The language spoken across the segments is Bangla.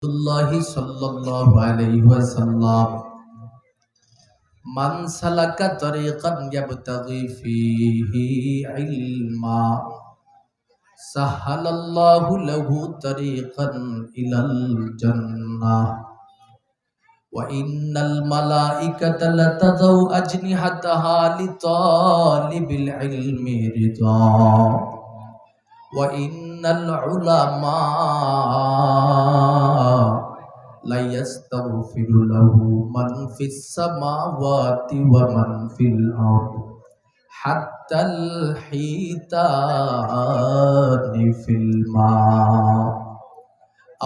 রাসূলুল্লাহি সাল্লাল্লাহু আলাইহি ওয়াসাল্লাম মান সালাকা তরিকান ইয়াবতাগি ফীহি ইলমা সাহালাল্লাহু লাহু তরিকান ইলাল জান্নাহ ওয়া ইন্নাল মালাইকাতা লাতাযাউ আজনিহাতাহা লিতালিবিল ইলমি রিদা ওয়া ইন্নাল উলামা লা ইয়াস্তাগফিরু লাহু মান ফিস সামাওয়াতি ওয়া মান ফিল আরদ হাত্তাল হিতানি ফিল মা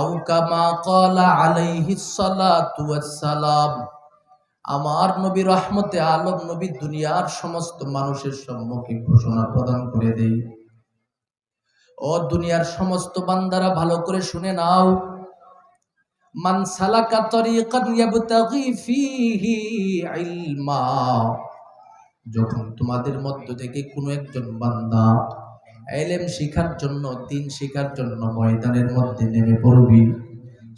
আও কামা ক্বালা আলাইহিস সালাতু ওয়াস সালাম। আমার নবী রহমতে আলম নবী দুনিয়ার সমস্ত মানুষের সম্মুখে ঘোষণা প্রদান করে দেই, ও দুনিয়ার সমস্ত বান্দারা ভালো করে শুনে নাও, মান সালাকা তরিকান ইয়াবতাগি ফীহি ইলমা, যখন তোমাদের মধ্য থেকে কোনো একজন বান্দা ইলম শিখার জন্য, দ্বীন শিখার জন্য ময়দানের মধ্যে নেমে পড়বি,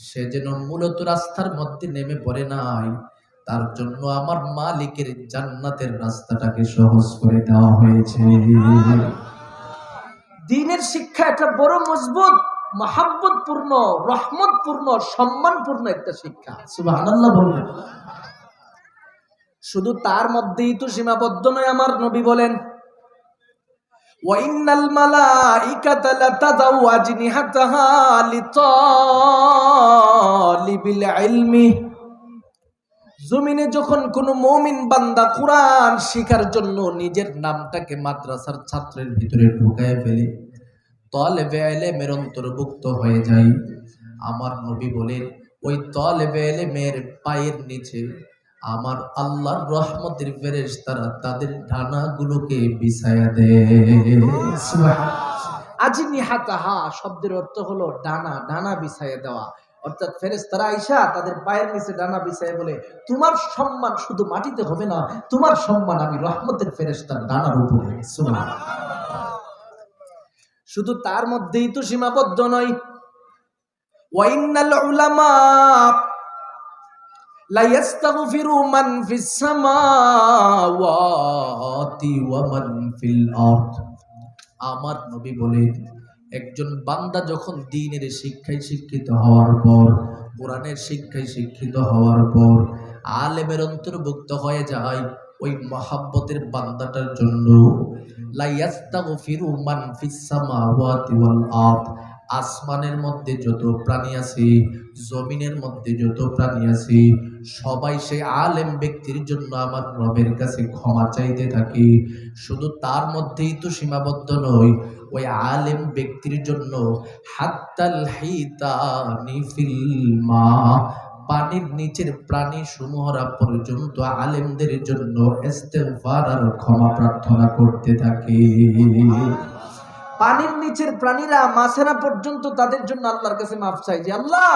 সে যেন মূলত রাস্তার মধ্যে নেমে পড়ে নাই, তার জন্য আমার মালিকের জান্নাতের রাস্তাটাকে সহজ করে দেওয়া হয়েছে। দ্বীনের শিক্ষা একটা বড় মজবুত, মহাব্বতপূর্ণ, রহমতপূর্ণ, সম্মানপূর্ণ একটা শিক্ষা। সুবহানাল্লাহ বললেন। শুধু তার মধ্যেই তো সীমাবদ্ধ নয়, আমার নবী বলেন ওয়া ইন্নাল মালাইকাতা লাতাযাউ আজনিহাতাহা লিতালিবিল ইলমি, জমিনে যখন কোন মুমিন বান্দা কুরআন শিখার জন্য নিজের নামটাকে মাদ্রাসার ছাত্রের ভিতরে ঢুকায় ফেলে, তালেবে ইলমের অন্তর্ভুক্ত হয়ে যায়, আমার নবী বলেন ওই তালেবে ইলমের পায়ের নিচে আমার আল্লাহর রহমতের ফেরেশতারা তাদের ডানাগুলোকে বিছায়া দেয়। সুবহানাল্লাহ। আজনিহাতাহা শব্দের অর্থ হলো ডানা, ডানা বিছায়া দেওয়া, অর্থাৎ ফেরেশতারা আইসা তাদের পায়ের নিচে ডানা বিছায় বলে, তোমার সম্মান শুধু মাটিতে হবে না, তোমার সম্মান আমি রহমতের ফেরেশতার ডানার উপরে। সুবহানাল্লাহ। শুধু তার মধ্যেই তো সীমাবদ্ধ নয়, ওয়া ইন্নাল উলামা লা ইয়াস্তাগফিরু মান ফিস সামাওয়াতি ওয়া মান ফিল আরদ, আমার নবী বলেন একজন বান্দা যখন দ্বীনের শিক্ষায় শিক্ষিত হওয়ার পর, কোরআনের শিক্ষায় শিক্ষিত হওয়ার পর আলেমের অন্তর্ভুক্ত হয়ে যায়, ওই মহাব্বতের বান্দাটার জন্য লা ইয়াস্তাগফিরু মান ফিস সামাওয়াতি ওয়াল আরদ, আসমানের মধ্যে যত প্রাণী আছে, জমিনের মধ্যে যত প্রাণী আছে, সবাই সেই আলেম ব্যক্তির জন্য আমার রবের কাছে ক্ষমা চাইতে থাকে। শুধু তার মধ্যেই তো সীমাবদ্ধ নয়, ওই আলেম ব্যক্তির জন্য হাত্তাল হিতানি ফিল মা, পানির নিচের প্রাণী সমূহরা পর্যন্ত আলেমদের জন্য ইস্তেগফার আর ক্ষমা প্রার্থনা করতে থাকে। পানির নিচের প্রাণীরা, মাছেরা পর্যন্ত তাদের জন্য আল্লাহর কাছে মাফ চাই যে আল্লাহ,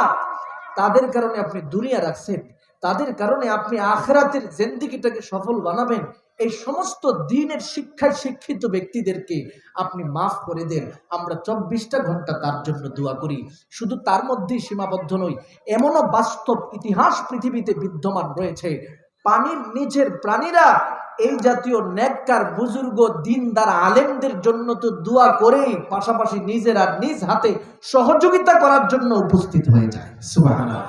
তাদের কারণে আপনি দুনিয়া রাখছেন, তাদের কারণে আপনি আখিরাতের জিন্দেগিটাকে সফল বানাবেন, এই সমস্ত দ্বীনের শিক্ষায় শিক্ষিত ব্যক্তিদেরকে আপনি মাফ করে দেন। আমরা 24টা ঘন্টা তার জন্য দোয়া করি। শুধু তার মধ্যেই সীমাবদ্ধ নই, এমনও বাস্তব ইতিহাস পৃথিবীতে বিদ্যমান রয়েছে, পানির নিচের প্রাণীরা এই জাতীয় নেককার বুজুর্গ দ্বীনদার আলেমদের জন্য তো দোয়া করেই পাশাপাশি নিজেরা নিজ হাতে সহযোগিতা করার জন্য উপস্থিত হয়ে যায়। সুবহানাল্লাহ।